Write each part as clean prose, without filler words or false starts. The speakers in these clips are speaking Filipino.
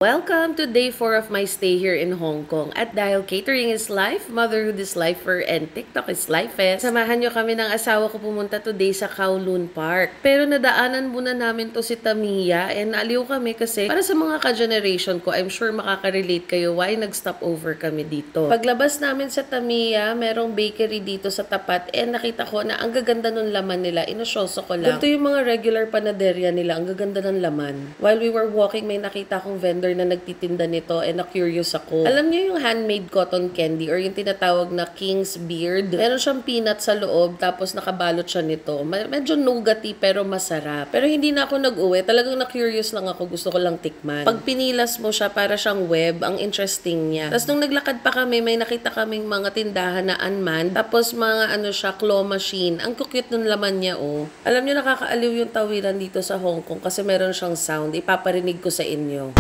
Welcome to day 4 of my stay here in Hong Kong. At dahil catering is life, motherhood is lifer, and TikTok is lifest, samahan nyo kami ng asawa ko pumunta today sa Kowloon Park. Pero nadaanan muna namin to si Tamiya and naaliw kami kasi para sa mga ka-generation ko, I'm sure makaka-relate kayo why nag-stop over kami dito. Paglabas namin sa Tamiya, merong bakery dito sa tapat and nakita ko na ang gaganda ng laman nila. Inosyoso ko lang. Ito yung mga regular panaderya nila. Ang gaganda ng laman. While we were walking, may nakita akong vendor na nagtitinda nito and na-curious ako. Alam niyo yung handmade cotton candy or yung tinatawag na King's Beard? Meron siyang peanut sa loob tapos nakabalot siya nito. Medyo nougaty pero masarap. Pero hindi na ako nag-uwi. Talagang na-curious lang ako. Gusto ko lang tikman. Pag pinilas mo siya para siyang web, ang interesting niya. Tapos nung naglakad pa kami, may nakita kaming mga tindahan na unmanned. Tapos mga siya, claw machine. Ang cute ng laman niya, oh. Alam niyo, nakakaaliw yung tawiran dito sa Hong Kong kasi meron siyang sound. Ipaparinig ko sa inyo.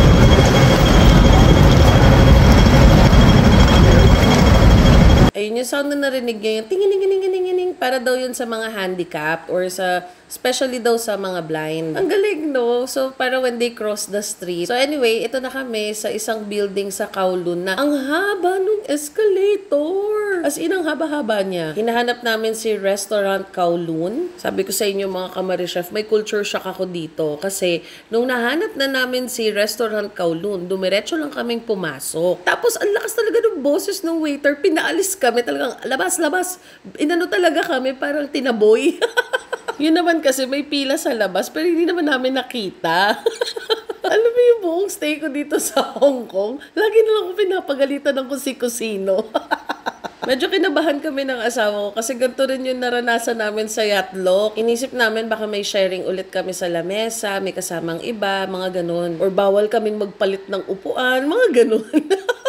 Ayun yung sound na narinig niya, yung tingin-tingin-tingin-tingin, para daw yun sa mga handicapped or sa, especially daw sa mga blind. Ang galing, no? So, para when they cross the street. So, anyway, ito na kami sa isang building sa Kowloon na ang haba nung escalator. As in, ang haba-haba niya. Hinahanap namin si Restaurant Kowloon. Sabi ko sa inyo, mga kamari-chef, may culture shock ako dito. Kasi, nung nahanap na namin si Restaurant Kowloon, dumiretso lang kaming pumasok. Tapos, ang lakas talaga ng boses ng waiter. Pinaalis kami talagang, labas. Inano talaga kami, parang tinaboy. Yun naman kasi may pila sa labas, pero hindi naman namin nakita. Alam mo yung buong stay ko dito sa Hong Kong, lagi na lang ako pinapagalitan ng kusi-kusino. Medyo kinabahan kami ng asawa ko kasi ganito rin yung naranasan namin sa Yatlok. Inisip namin baka may sharing ulit kami sa lamesa, may kasamang iba, mga ganun. Or bawal kaming magpalit ng upuan, mga ganun.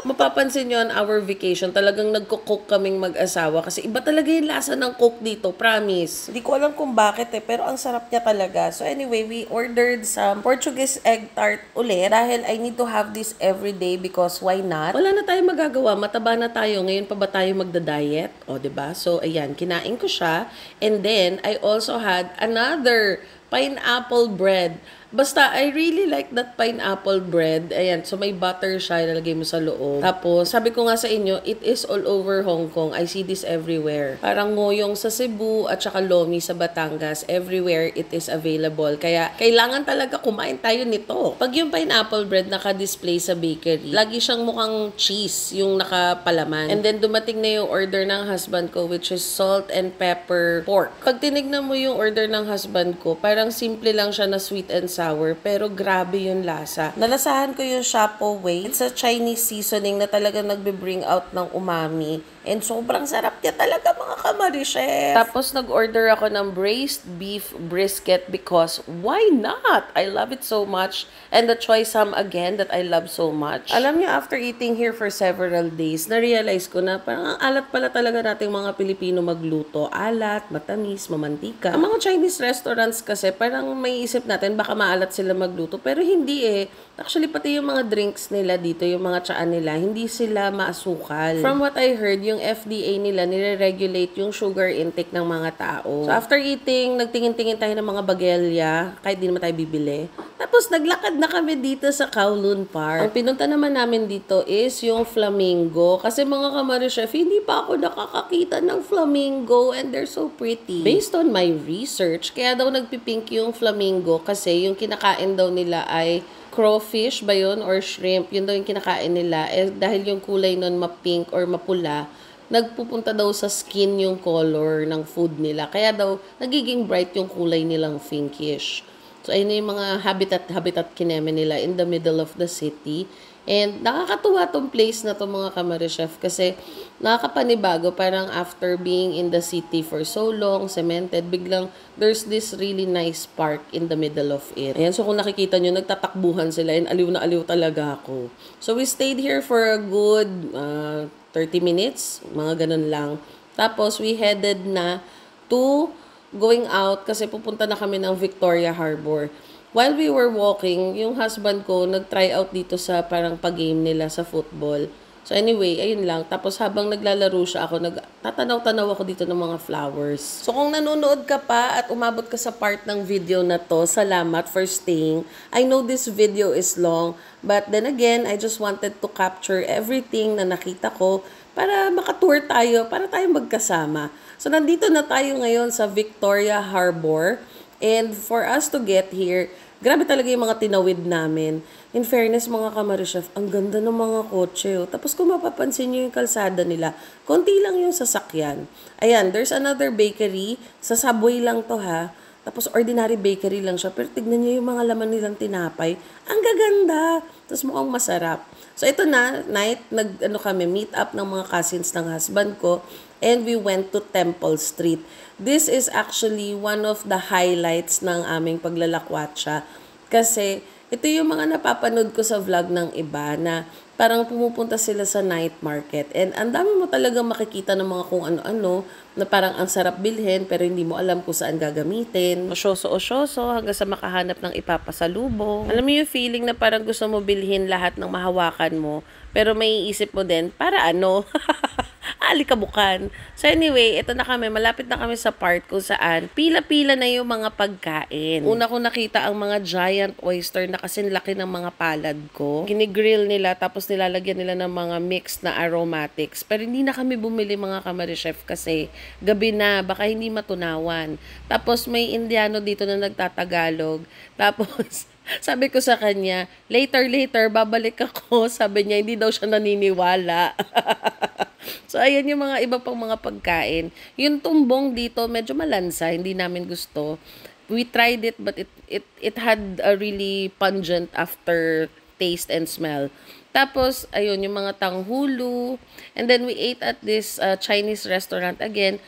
Mapapansin nyo on our vacation, talagang nagko-cook kaming mag-asawa kasi iba talaga yung lasa ng cook dito, promise. Hindi ko alam kung bakit pero ang sarap niya talaga. So anyway, we ordered some Portuguese egg tart ulit dahil I need to have this every day because why not? Wala na tayong magagawa, mataba na tayo. Ngayon pa ba tayo magda-diet? O, diba? So ayan, kinain ko siya. And then, I also had another pineapple bread. Basta, I really like that pineapple bread. Ayan, so may butter siya, ilalagay mo sa loob. Tapos, sabi ko nga sa inyo, it is all over Hong Kong. I see this everywhere. Parang ngoyong sa Cebu at saka lomi sa Batangas. Everywhere it is available. Kaya, kailangan talaga kumain tayo nito. Pag yung pineapple bread naka-display sa bakery, lagi siyang mukhang cheese yung nakapalaman. And then, dumating na yung order ng husband ko, which is salt and pepper pork. Pag tinignan mo yung order ng husband ko, parang simple lang siya na sweet and sour, pero grabe yung lasa. Nalasahan ko yung Shapo Wei. It's a Chinese seasoning na talagang nagbe-bring out ng umami. And sobrang sarap niya talaga, mga kamari-chef. Tapos nag-order ako ng braised beef brisket because why not? I love it so much. And the choy sam again that I love so much. Alam niyo, after eating here for several days, na-realize ko na parang ang alat pala talaga nating mga Pilipino magluto. Alat, matamis, mamantika. Ang mga Chinese restaurants kasi parang may isip natin baka maalat sila magluto. Pero hindi eh. Actually, pati yung mga drinks nila dito, yung mga tsaan nila, hindi sila maasukal. From what I heard, yung FDA nila, nire-regulate yung sugar intake ng mga tao. So, after eating, nagtingin-tingin tayo ng mga bagelya, kahit di naman tayo bibili. Tapos, naglakad na kami dito sa Kowloon Park. Ang pinunta naman namin dito is yung flamingo. Kasi mga kamari-chef, hindi pa ako nakakakita ng flamingo and they're so pretty. Based on my research, kaya daw nagpipink yung flamingo kasi yung kinakain daw nila ay crawfish ba yun or shrimp, yun daw yung kinakain nila. Eh, dahil yung kulay nun mapink or mapula, nagpupunta daw sa skin yung color ng food nila. Kaya daw, nagiging bright yung kulay nilang pinkish. So, ayun yung mga habitat kineme nila in the middle of the city. And nakakatuwa tong place na to, mga kamari-chef, kasi nakakapanibago, parang after being in the city for so long, cemented, biglang there's this really nice park in the middle of it. Ayan, so kung nakikita nyo, nagtatakbuhan sila and aliw na aliw talaga ako. So we stayed here for a good 30 minutes, mga ganun lang. Tapos we headed na to going out kasi pupunta na kami ng Victoria Harbor. While we were walking, yung husband ko nag-try out dito sa parang pag-game nila sa football. So anyway, ayun lang. Tapos habang naglalaro siya ako, nagtatanaw-tanaw ako dito ng mga flowers. So kung nanonood ka pa at umabot ka sa part ng video na to, salamat for staying. I know this video is long, but then again, I just wanted to capture everything na nakita ko para makatour tayo, para tayo magkasama. So nandito na tayo ngayon sa Victoria Harbor. And for us to get here, grabe talaga yung mga tinawid namin. In fairness, mga Kamarichef, ang ganda ng mga kotse. Oh. Tapos kung mapapansin nyo yung kalsada nila, konti lang yung sasakyan. Ayan, there's another bakery. Sa Subway lang to ha. Tapos ordinary bakery lang siya. Pero tignan nyo yung mga laman nilang tinapay. Ang gaganda. Tapos mukhang masarap. So ito na, night, kami, meet up ng mga cousins ng husband ko. And we went to Temple Street. This is actually one of the highlights ng aming paglalakwatsa. Kasi ito yung mga napapanood ko sa vlog ng iba na parang pumupunta sila sa night market. And ang dami mo talaga makikita ng mga kung ano-ano na parang ang sarap bilhin pero hindi mo alam kung saan gagamitin. Osyoso-osyoso hanggang sa makahanap ng ipapasalubong. Alam mo yung feeling na parang gusto mo bilhin lahat ng mahawakan mo pero may iisip mo din, para ano? Alikabukan. So anyway, ito na kami. Malapit na kami sa part kung saan pila-pila na yung mga pagkain. Una ko nakita ang mga giant oyster na kasing laki ng mga palad ko. Ginigrill nila tapos nilalagyan nila ng mga mixed na aromatics. Pero hindi na kami bumili mga Kamarichef kasi gabi na. Baka hindi matunawan. Tapos may Indiano dito na nagtatagalog. Tapos sabi ko sa kanya, later, babalik ako. Sabi niya, hindi daw siya naniniwala. So, ayan yung mga iba pang mga pagkain. Yung tumbong dito, medyo malansa. Hindi namin gusto. We tried it, but it had a really pungent after taste and smell. Tapos, ayun, yung mga tanghulu. And then, we ate at this Chinese restaurant again.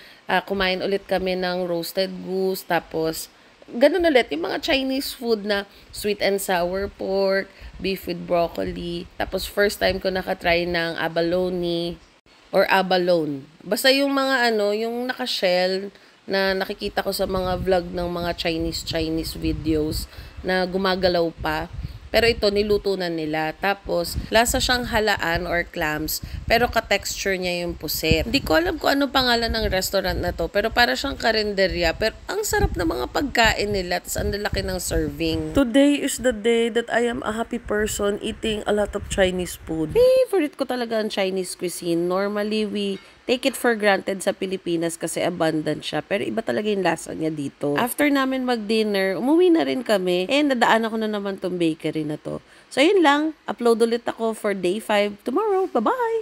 Kumain ulit kami ng roasted goose. Tapos, ganun ulit, yung mga Chinese food na sweet and sour pork, beef with broccoli. Tapos, first time ko nakatry ng abalone or abalone. Basta yung mga yung naka-shell na nakikita ko sa mga vlog ng mga Chinese videos na gumagalaw pa. Pero ito, niluto na nila. Tapos, lasa siyang halaan or clams, pero ka-texture niya yung puset. Hindi ko alam kung ano pangalan ng restaurant na to, pero para siyang karinderya. Pero ang sarap ng mga pagkain nila, tapos ang lalaki ng serving. Today is the day that I am a happy person eating a lot of Chinese food. Favorite ko talaga ang Chinese cuisine. Normally, we take it for granted sa Pilipinas kasi abundant siya. Pero iba talaga yung lasa niya dito. After namin mag-dinner, umuwi na rin kami. And nadaan ako na naman tong bakery na to. So, yun lang. Upload ulit ako for day 5 tomorrow. Bye-bye!